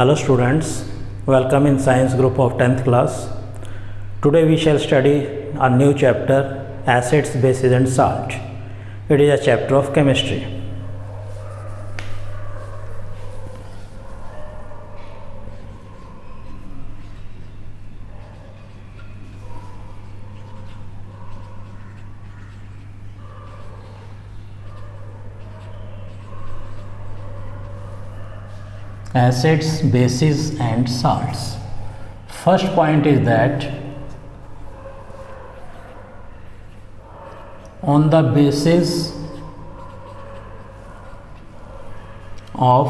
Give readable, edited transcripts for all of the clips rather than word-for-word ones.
Hello students, welcome in science group of 10th class. Today we shall study a new chapter, acids, bases and salt. It is a chapter of chemistry. Acids, bases and salts. First point is that on the basis of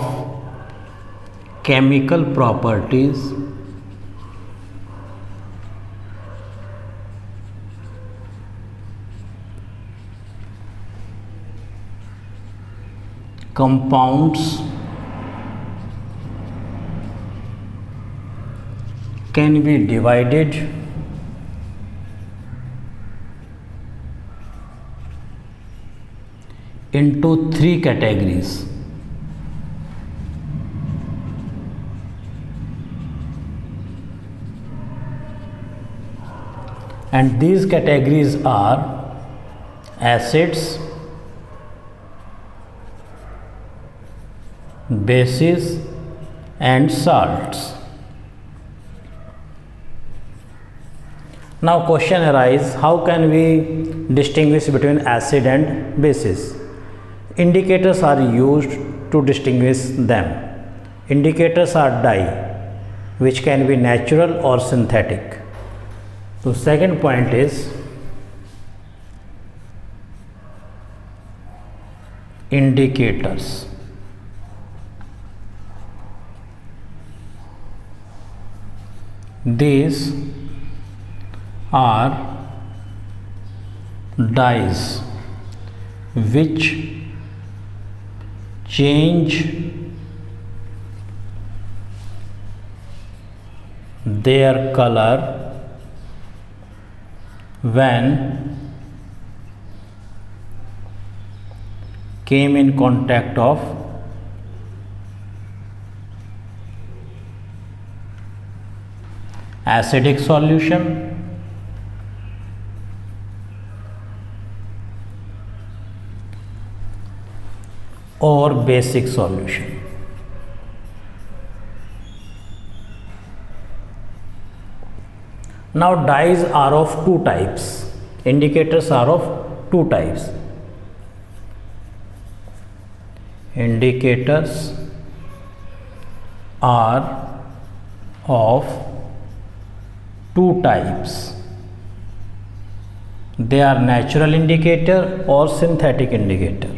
chemical properties, compounds can be divided into three categories. And these categories are acids, bases and salts. Now question arises, how can we distinguish between acid and bases? Indicators are used to distinguish them. Indicators are dye, which can be natural or synthetic. So second point is indicators. These are dyes which change their color when came in contact of acidic solution or basic solution. Now dyes are of two types. Indicators are of two types. Indicators are of two types. They are natural indicator or synthetic indicator.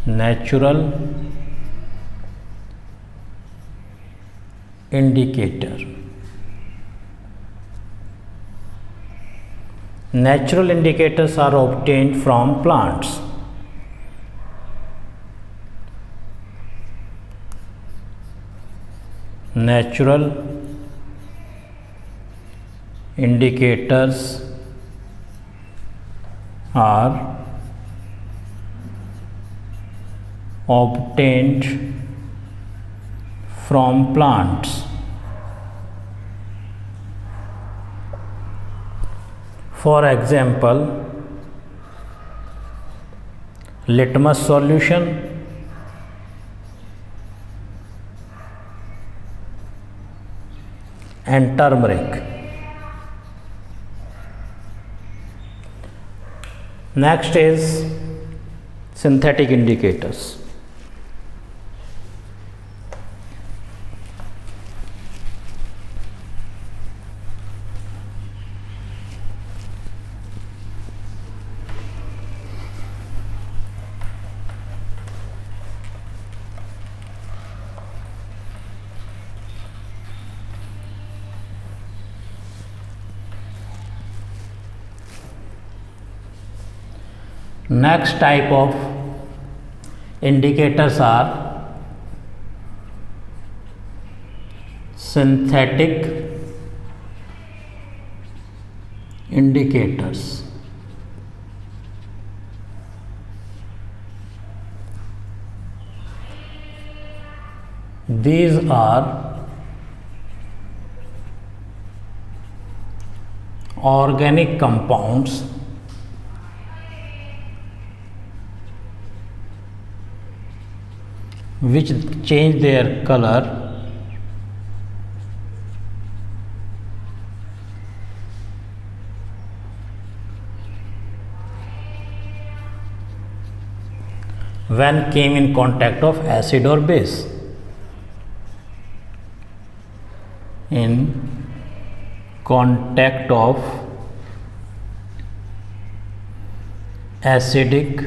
Natural indicator. Natural indicators are obtained from plants. Natural indicators are obtained from plants. For example, litmus solution, and turmeric. Next is synthetic indicators. Next type of indicators are synthetic indicators. These are organic compounds which change their color when came in contact of acid or base. In contact of acidic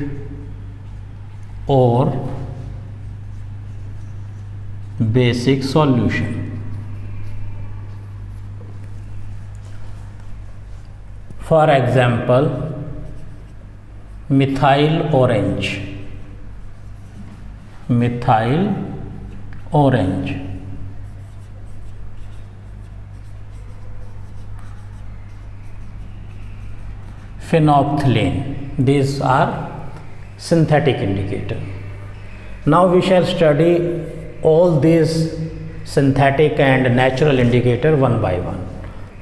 or basic solution. For example, methyl orange. Methyl orange. Phenolphthalein. These are synthetic indicator. Now we shall study all these synthetic and natural indicator one by one.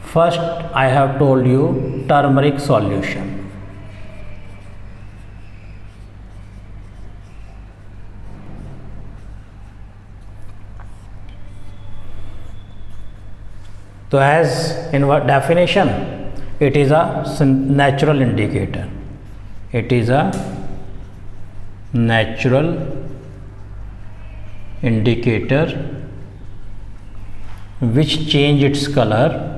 First, I have told you turmeric solution. So as in what definition, it is a natural indicator. It is a natural indicator which change its color,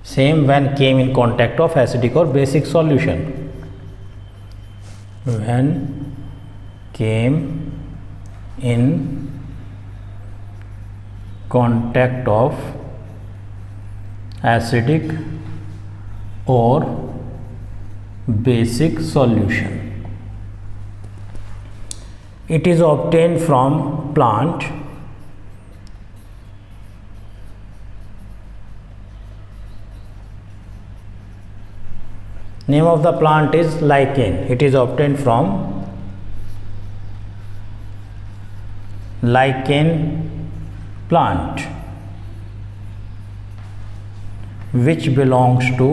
same when came in contact of acidic or basic solution. When came in contact of acidic or basic solution. It is obtained from plant name of the plant is lichen. It is obtained from lichen plant which belongs to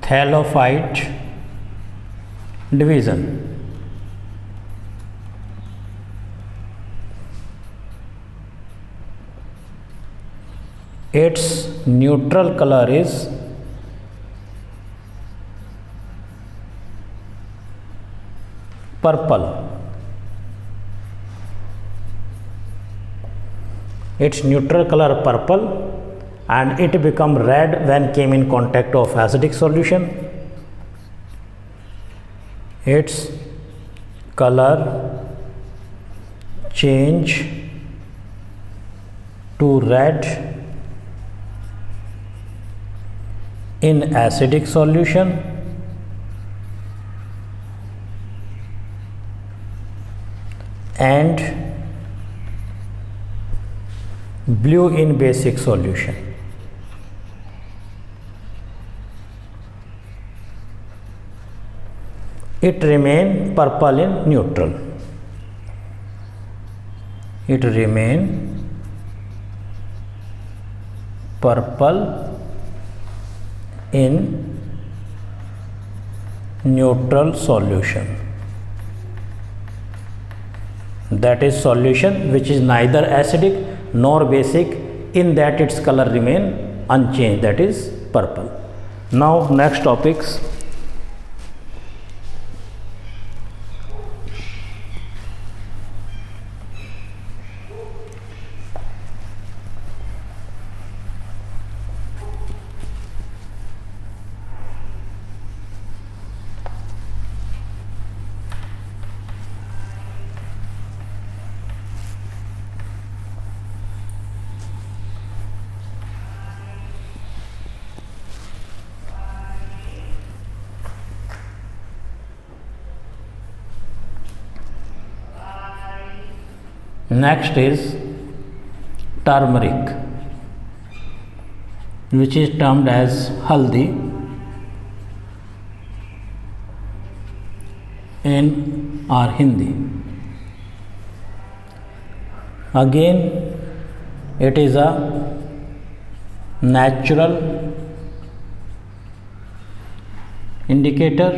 thallophyte division. Its neutral color is purple. Its neutral color purple and it become red when came in contact of acidic solution. Its color change to red in acidic solution and blue in basic solution. It remain purple in neutral. It remain purple in neutral solution. That is solution which is neither acidic nor basic, in that its color remain unchanged, that is purple. Now next topics. Next is turmeric, which is termed as haldi in our Hindi. Again, it is a natural indicator,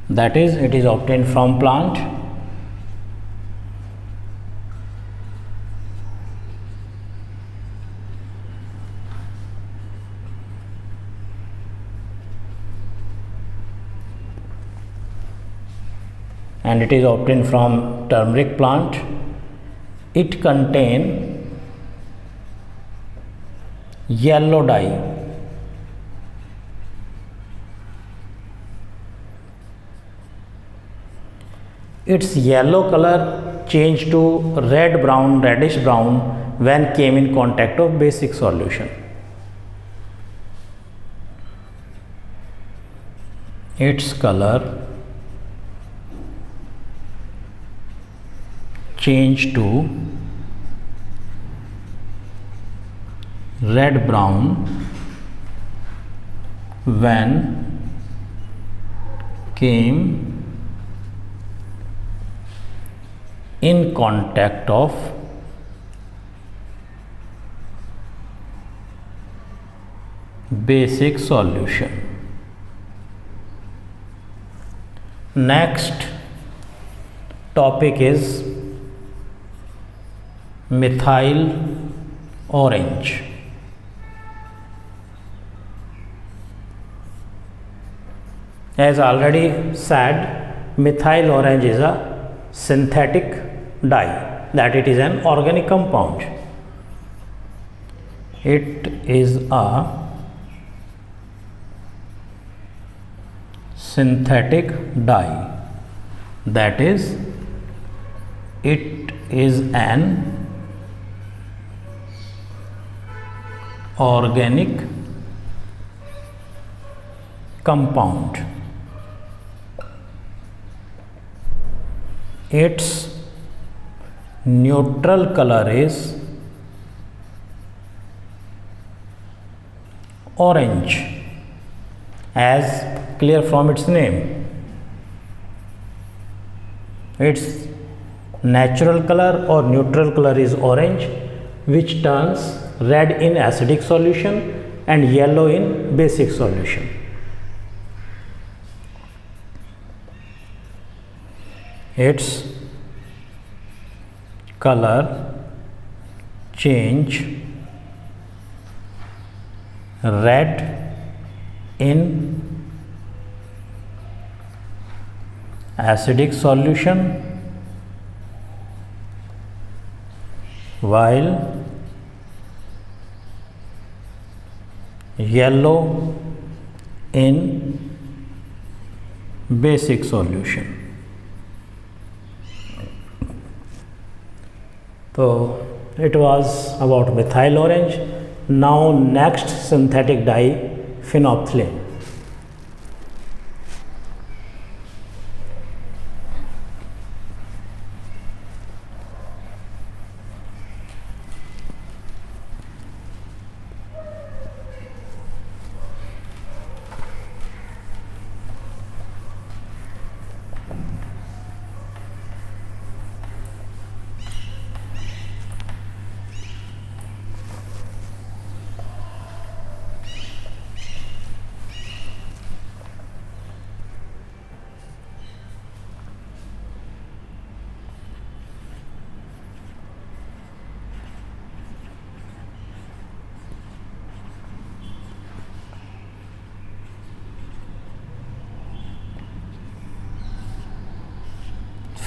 that is, it is obtained from plant. And it is obtained from turmeric plant. It contain yellow dye. Its yellow color changed to red brown, reddish brown when came in contact of basic solution. Its color change to red brown when came in contact of basic solution. Next topic is methyl orange. As already said, methyl orange is a synthetic dye, that it is an organic compound. It is a synthetic dye, that is, it is an organic compound. Its neutral color is orange, as clear from its name. Its natural color or neutral color is orange, which turns red in acidic solution and yellow in basic solution. Its color change red in acidic solution while yellow in basic solution. So it was about methyl orange. Now next synthetic dye, phenolphthalein.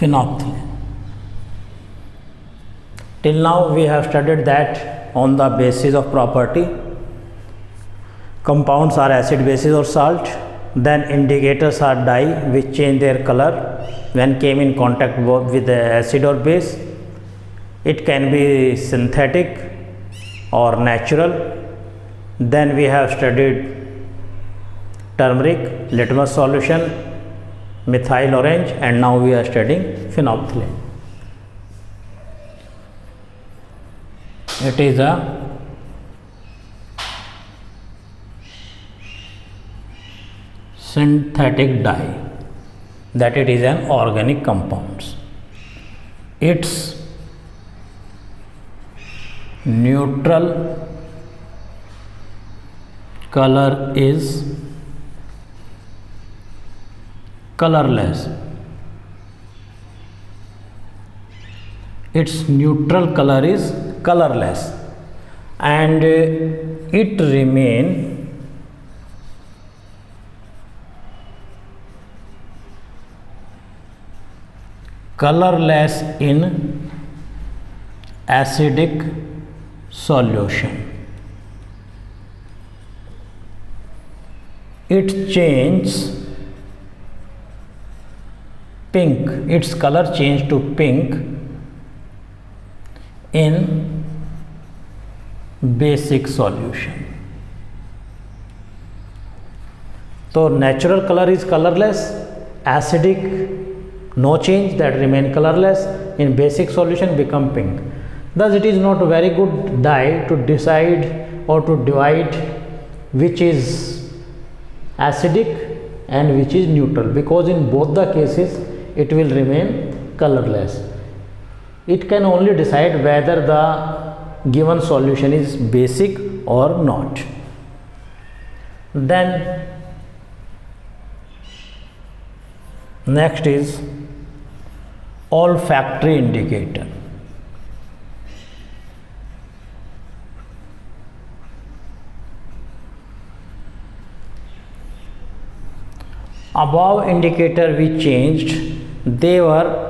Phenolphthalein. Till now we have studied that on the basis of property, compounds are acid, bases or salt. Then indicators are dye, which change their color when came in contact with the acid or base. It can be synthetic or natural. Then we have studied turmeric, litmus solution, methyl orange, and now we are studying phenolphthalein. It is a synthetic dye, that it is an organic compound. Its neutral color is colorless. Its neutral color is colorless, and it remain colorless in acidic solution. It changes pink, its color change to pink in basic solution. So natural color is colorless, acidic no change, that remain colorless, in basic solution become pink. Thus it is not a very good dye to decide or to divide which is acidic and which is neutral, because in both the cases it will remain colorless. It can only decide whether the given solution is basic or not. Then next is olfactory indicator. Above indicator we changed, they were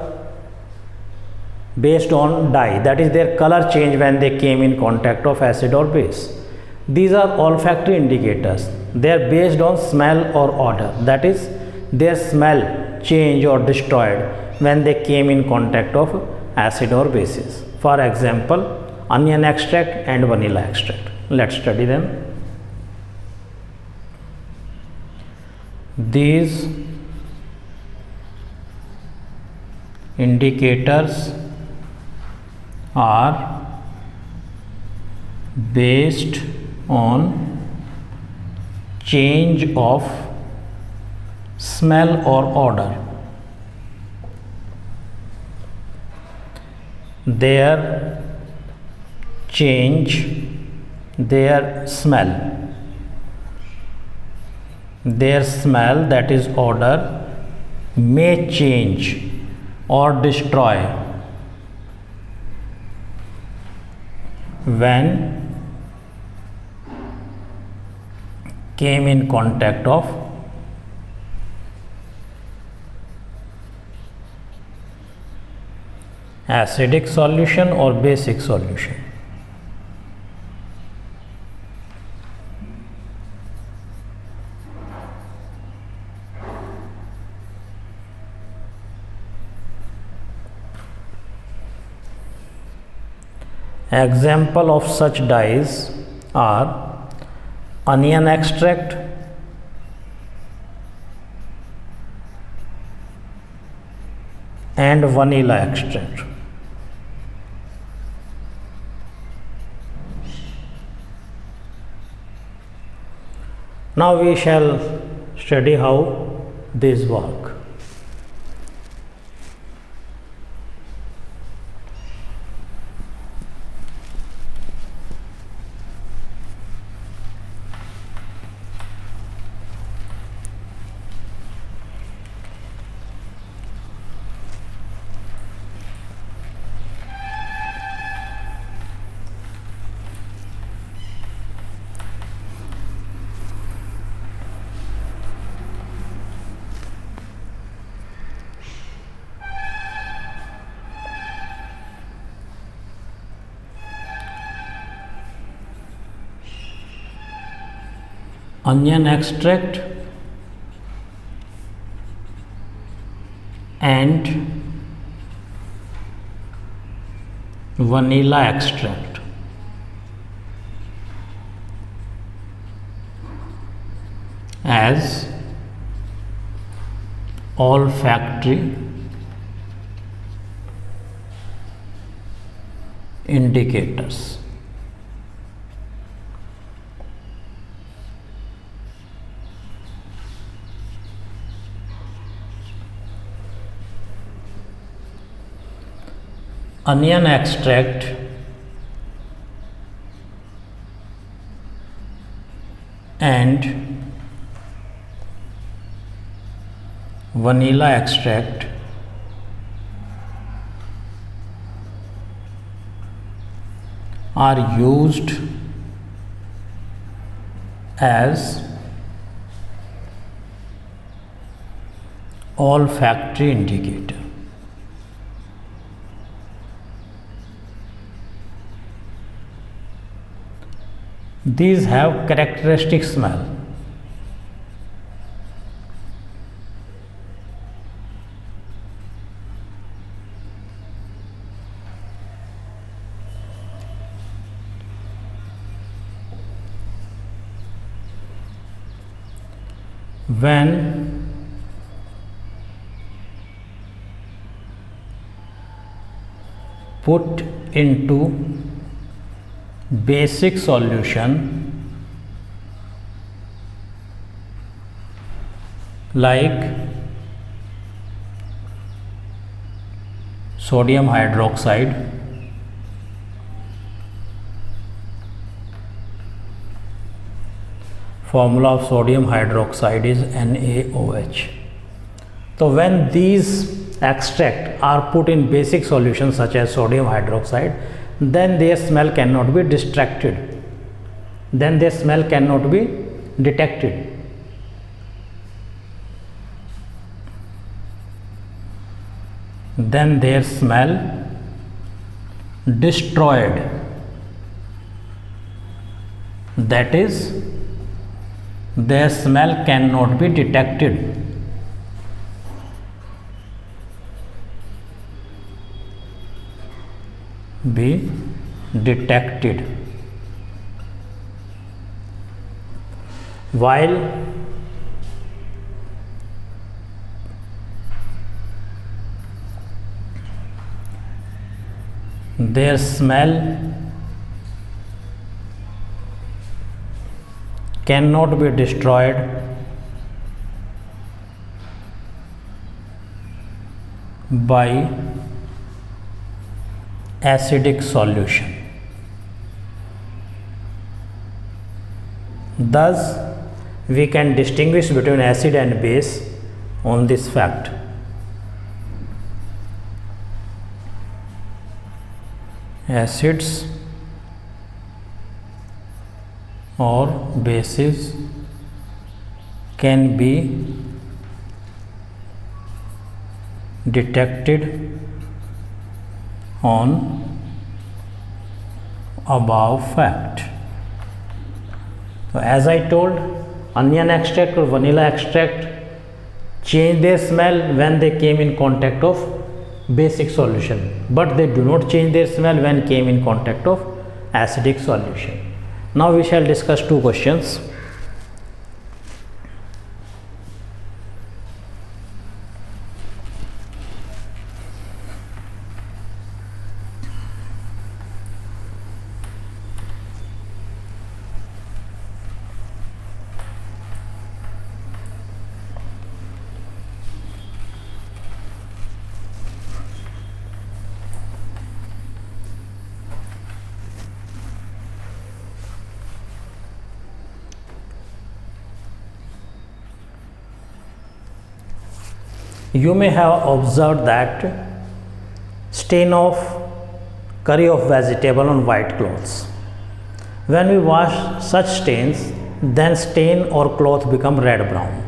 based on dye, that is their color change when they came in contact of acid or base. These are olfactory indicators. They are based on smell or odor, that is their smell change or destroyed when they came in contact of acid or bases. For example, onion extract and vanilla extract. Let's study them. These indicators are based on change of smell or odor. Their change, their smell, that is odor, may change or destroy when came in contact of acidic solution or basic solution. Example of such dyes are onion extract, and vanilla extract. Now we shall study how these work. Onion extract and vanilla extract. As olfactory indicators. onion extract and vanilla extract are used as olfactory indicator. These have characteristic smell. When put into basic solution like sodium hydroxide, formula of sodium hydroxide is NaOH. So when these extract are put in basic solutions such as sodium hydroxide, then their smell cannot be detected. Then their smell cannot be detected. Then their smell destroyed. That is, their smell cannot be detected. While their smell cannot be destroyed by acidic solution. Thus, we can distinguish between acid and base on this fact. Acids or bases can be detected on above fact. So as I told, onion extract or vanilla extract change their smell when they came in contact of basic solution, but they do not change their smell when came in contact of acidic solution. Now we shall discuss two questions. You may have observed that stain of curry of vegetable on white clothes. When we wash such stains, then stain or cloth become red brown.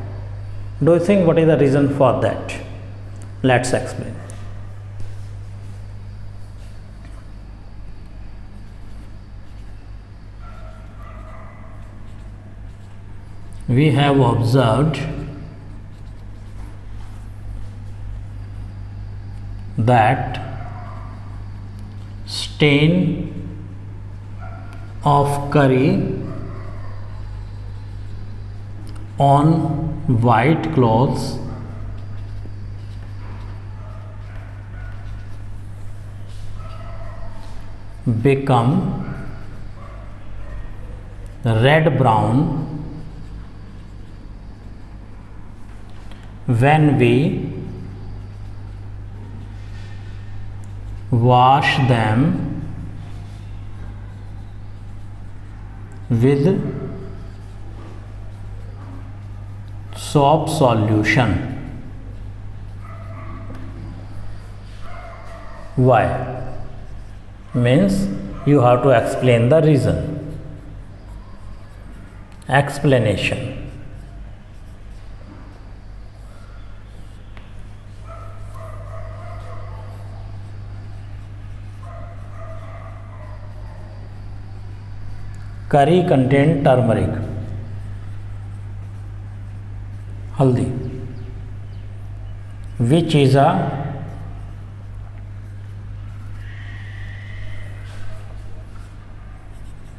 Do you think what is the reason for that? Let's explain. We have observed that stain of curry on white clothes become red brown when we wash them with soap solution. Why? Means you have to explain the reason. Explanation. Curry contain turmeric, haldi, which is a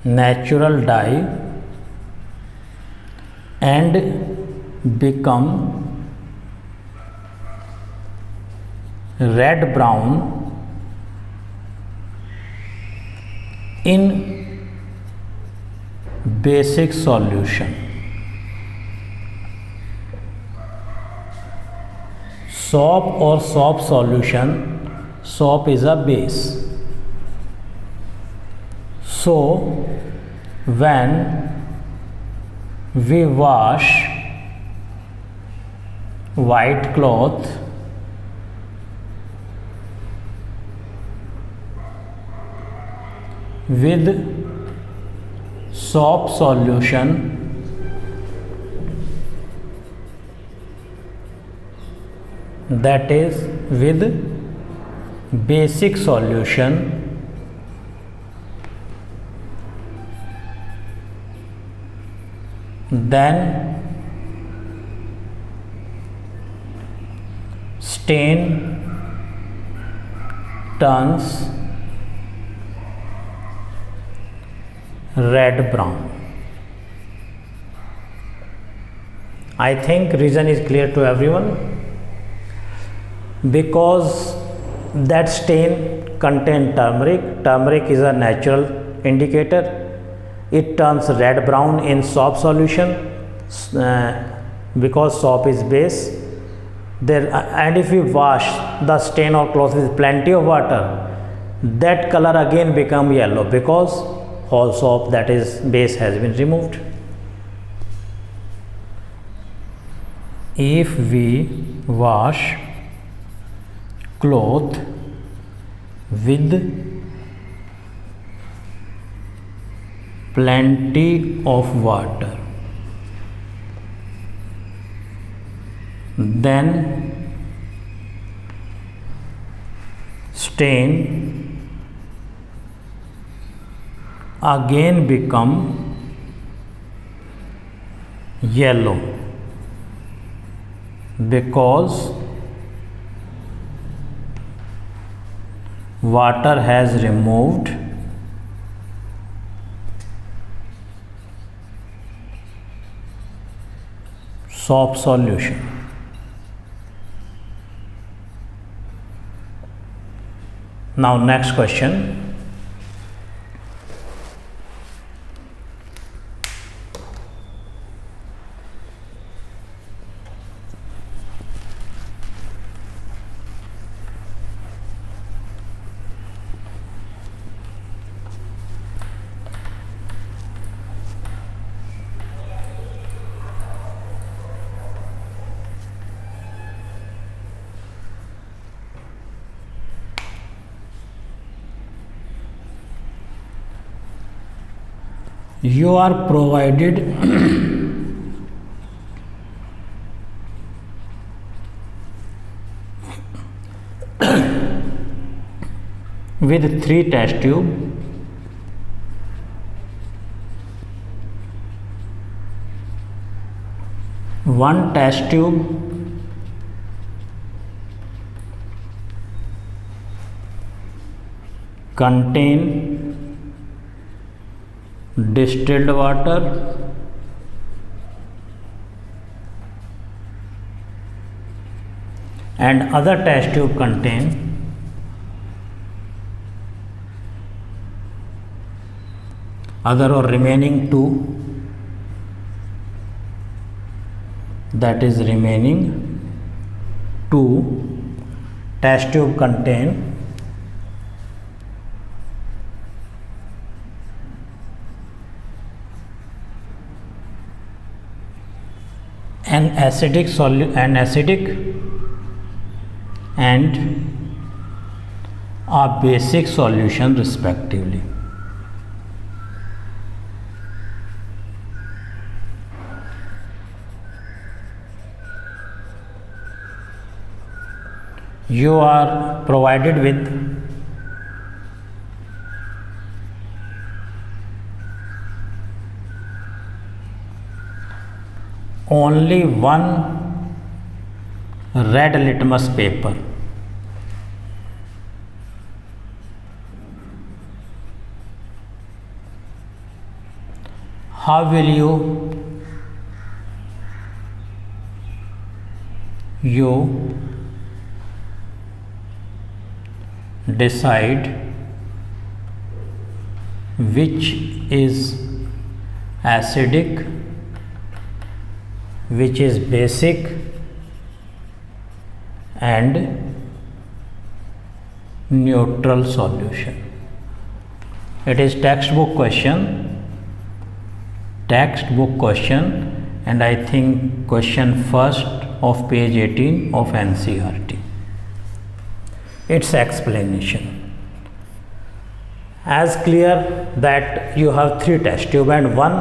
natural dye and become red brown in basic solution. Soap or soap solution, soap is a base. So when we wash white cloth with soap solution, that is with basic solution, then stain turns red brown. I think reason is clear to everyone, because that stain contain turmeric. Turmeric is a natural indicator. It turns red brown in soap solution because soap is base there, and if we wash the stain or cloth with plenty of water, that color again become yellow because whole soap, that is base, has been removed. If we wash cloth with plenty of water, then stain again become yellow because water has removed soap solution. Now next question. You are provided with 3 test tube, one test tube contain distilled water and other test tube contain other or remaining 2, that is remaining 2 test tube contain an acidic and a basic solution respectively. You are provided with only one red litmus paper. How will you decide which is acidic, which is basic and neutral solution? It is textbook question, and I think question first of page 18 of NCERT. Its explanation. As clear that you have 3 test tube and 1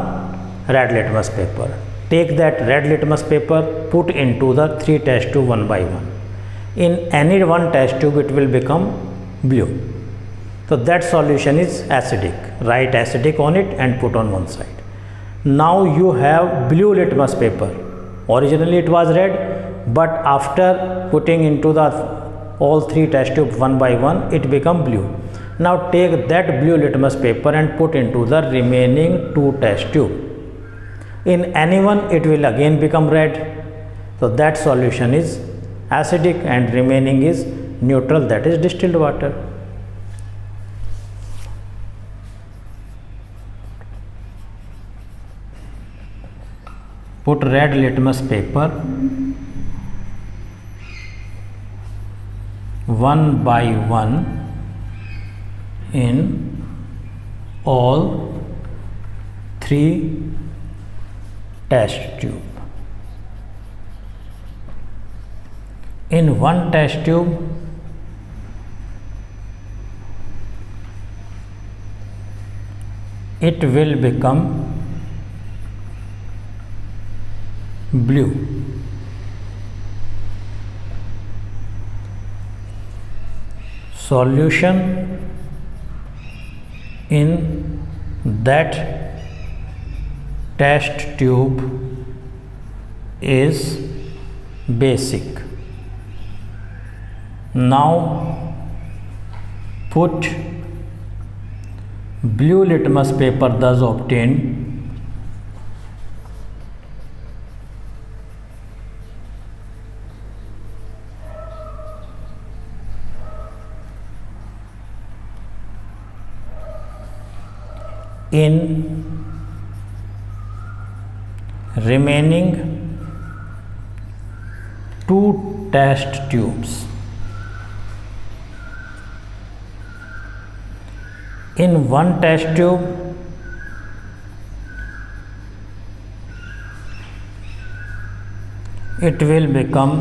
red litmus paper. Take that red litmus paper, put into the 3 test tube one by one. In any one test tube it will become blue. So that solution is acidic. Write acidic on it and put on one side. Now you have blue litmus paper. Originally it was red, but after putting into the all 3 test tubes one by one, it become blue. Now take that blue litmus paper and put into the remaining 2 test tube. In any one it will again become red. So that solution is acidic and remaining is neutral, that is distilled water. Put red litmus paper one by one in all 3 test tube. In one test tube it will become blue. Solution in that test tube is basic. Now put blue litmus paper thus obtained in remaining 2 test tubes. In one test tube it will become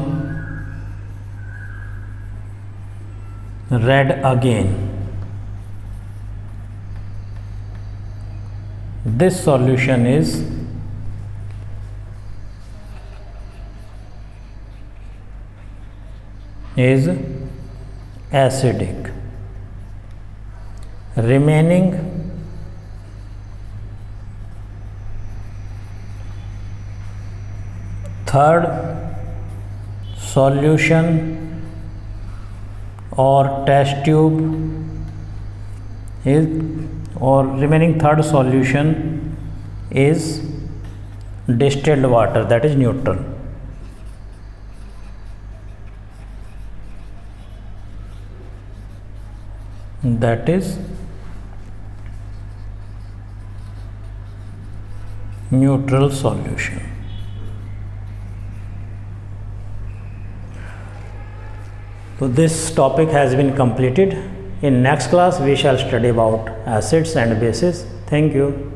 red again. This solution is acidic. Remaining third solution or test tube is remaining third solution is distilled water, that is neutral. That is neutral solution. So this topic has been completed. In next class we shall study about acids and bases. Thank you.